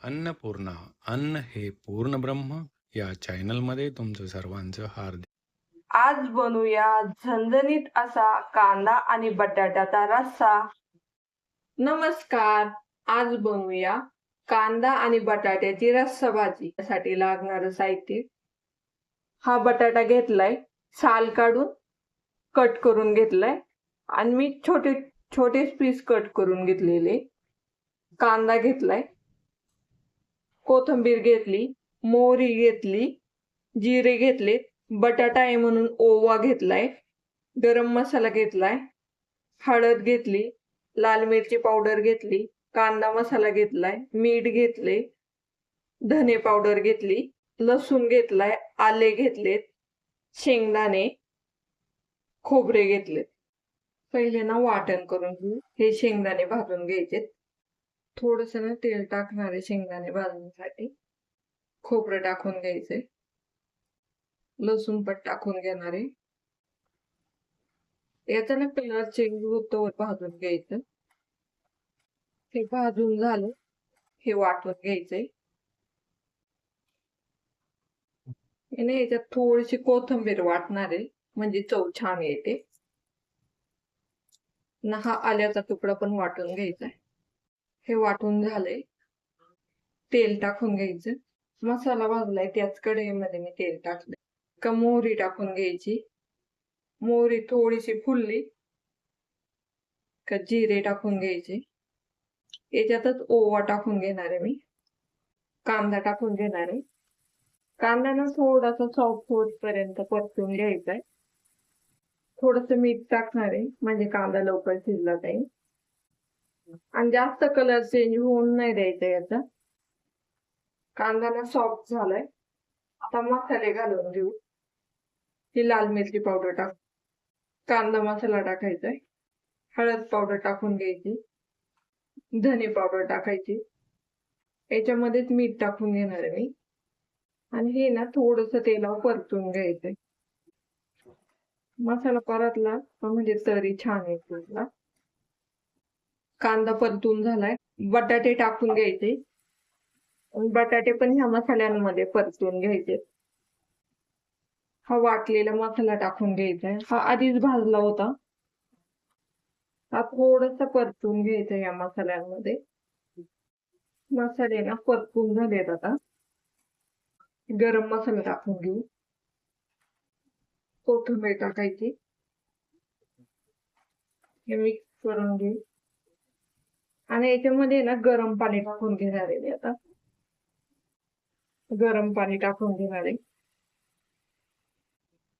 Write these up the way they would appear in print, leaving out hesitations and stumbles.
अन्नपूर्णा अन्न हे पूर्ण ब्रह्म या चॅनलमध्ये तुमचं सर्वांचं हार्दिक आज बनवूया झणझणीत असा कांदा आणि बटाट्याचा रस्सा। नमस्कार, आज बनवूया कांदा आणि बटाट्याची रस्सा भाजी। त्यासाठी लागणारं साहित्य: हा बटाटा घेतलाय, साल काढून कट करून घेतलाय आणि मी छोटे छोटे पीस कट करून घेतलेले। कांदा घेतलाय, कोथिंबीर घेतली, मोहरी घेतली, जिरे घेतले, बटाटा आहे म्हणून ओवा घेतलाय, गरम मसाला घेतलाय, हळद घेतली, लाल मिरची पावडर घेतली, कांदा मसाला घेतलाय, मीठ घेतले, धने पावडर घेतली, लसूण घेतलाय, आले घेतलेत, शेंगदाणे, खोबरे घेतलेत। पहिले ना वाटण करून घेऊ। हे शेंगदाणे भाजून घ्यायचे। थोडस ना तेल टाकणारे शेंगदाणे भाजण्यासाठी। खोबरं टाकून घ्यायचे, लसूण पण टाकून घेणारे। याचा ना कलर चेंज होतो भाजून घ्यायचं। हे भाजून झालं, हे वाटून घ्यायचंय। याच्यात थोडीशी कोथिंबीर वाटणार आहे, म्हणजे चव छान येते। हा आल्याचा तुकडा पण वाटून घ्यायचा। हे वाटून झालंय, तेल टाकून घ्यायचं। मसाला भाजलाय त्याच कढईमध्ये मी तेल टाकलंय। का मोहरी टाकून घ्यायची। मोहरी थोडीशी फुलली का जिरे टाकून घ्यायचे। याच्यातच ओवा टाकून घेणार आहे मी। कांदा टाकून घेणार आहे। कांदा ना थोडासा सॉफ्ट होईपर्यंत परतून घ्यायचा आहे। थोडस मीठ टाकणार आहे, म्हणजे कांदा लवकर शिजला जाईल आणि जास्त कलर चेंज होऊन नाही द्यायचा याचा। कांदा ना सॉफ्ट झालाय, आता मसाले घालून घेऊ। ही लाल मिरची पावडर टाक, कांदा मसाला टाकायचा आहे, हळद पावडर टाकून घ्यायची, धने पावडर टाकायची, याच्यामध्येच मीठ टाकून घेणार आहे मी आणि हे ना थोडस तेलावर परतून घ्यायचंय। मसाला परतला म्हणजे तरी छान येतो। कांदा परतून झालाय, बटाटे टाकून घ्यायचे। बटाटे पण ह्या मसाल्यांमध्ये परतून घ्यायचे। हा वाटलेला मसाला टाकून घ्यायचा, हा आधीच भाजला होता। हा थोडासा परतून घ्यायचा या मसाल्यांमध्ये। मसाले ना परतून झालेत, आता गरम मसाला टाकून घेऊ। कोथिंबीर टाकायची, हे मिक्स करून घेऊ आणि याच्यामध्ये ना गरम पाणी टाकून घेणार आहे। आता गरम पाणी टाकून घेणार आहे,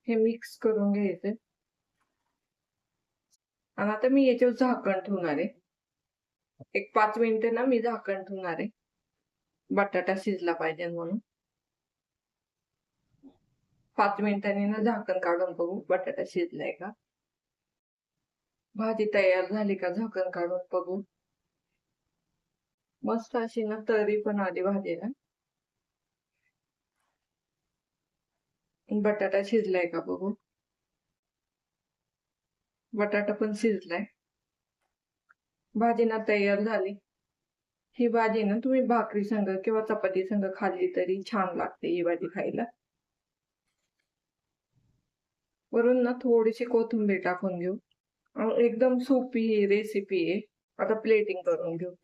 हे मिक्स करून घ्यायचं आणि आता मी याच्यावर झाकण ठेवणार आहे। एक 5 मिनिटे ना मी झाकण ठेवणार आहे, बटाटा शिजला पाहिजे म्हणून। 5 मिनिटांनी ना झाकण काढून बघू बटाटा शिजलाय का। भाजी तयार झाली का झाकण काढून बघू। मस्त अशी ना तरी पण आली भाजीला। बटाटा शिजलाय का बघू। बटाटा पण शिजलाय, भाजी ना तयार झाली। ही भाजी ना तुम्ही भाकरी संग किंवा चपाती संग खाल्ली तरी छान लागते ही भाजी खायला। वरून ना थोडीशी कोथिंबीर टाकून घेऊ। एकदम सोपी ही रेसिपी आहे। आता प्लेटिंग करून घेऊ।